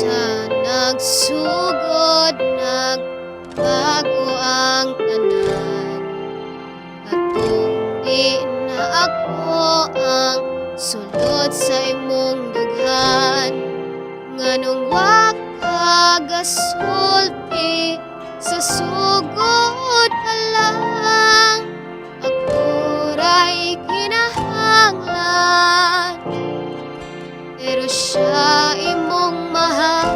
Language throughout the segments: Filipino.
Sa nagsugod, nagbago ang tanan. Katong di na ako ang sulod sa imong dughan. Nganong wa ka gasulti sa sugod ka lang. Ako ra'y kinahanglan, pero siya imong mahal.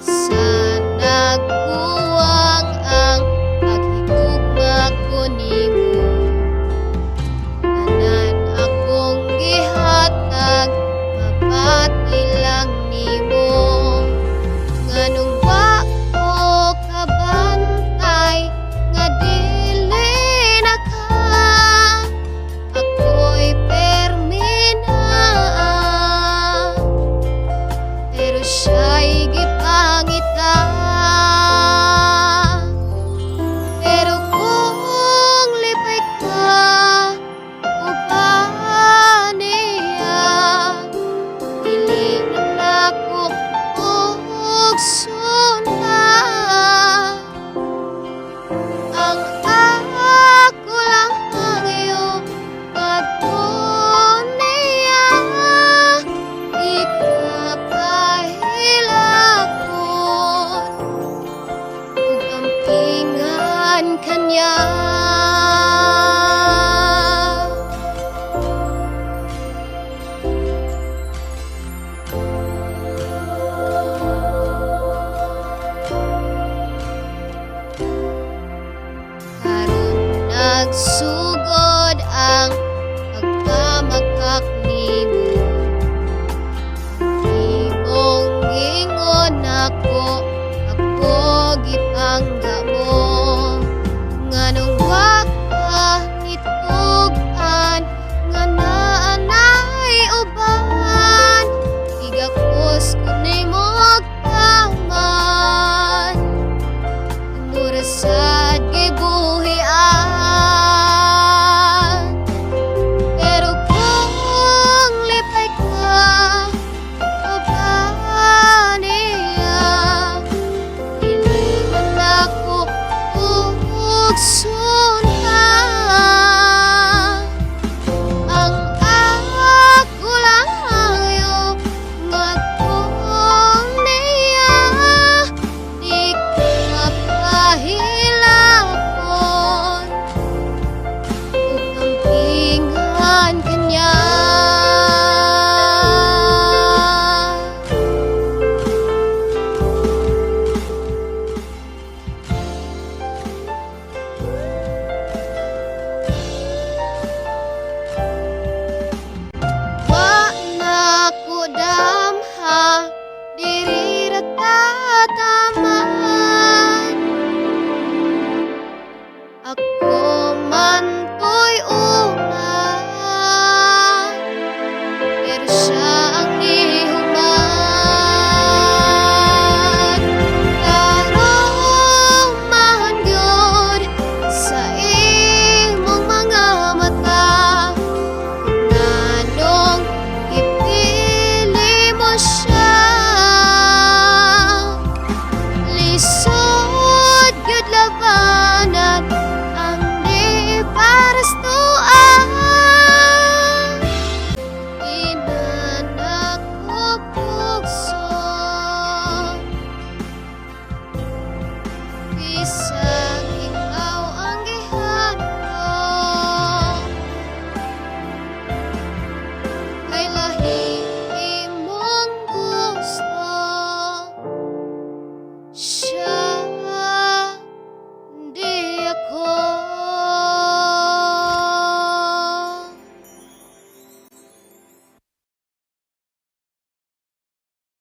Asa nagbuwang ang paghigugma ko nimo. Tanan akong gihatag, mabati lang nimo. Nganong wa ko kabantay, nga dili na ka. Ako'y permina, pero siya'y gipangita. Pero kung lipay ka, uban niya, dili na ako og suna. Ang ako lang ang iyong patunia. Di ka pahilakon, ug ampingan kanya. Karon nagsugod ang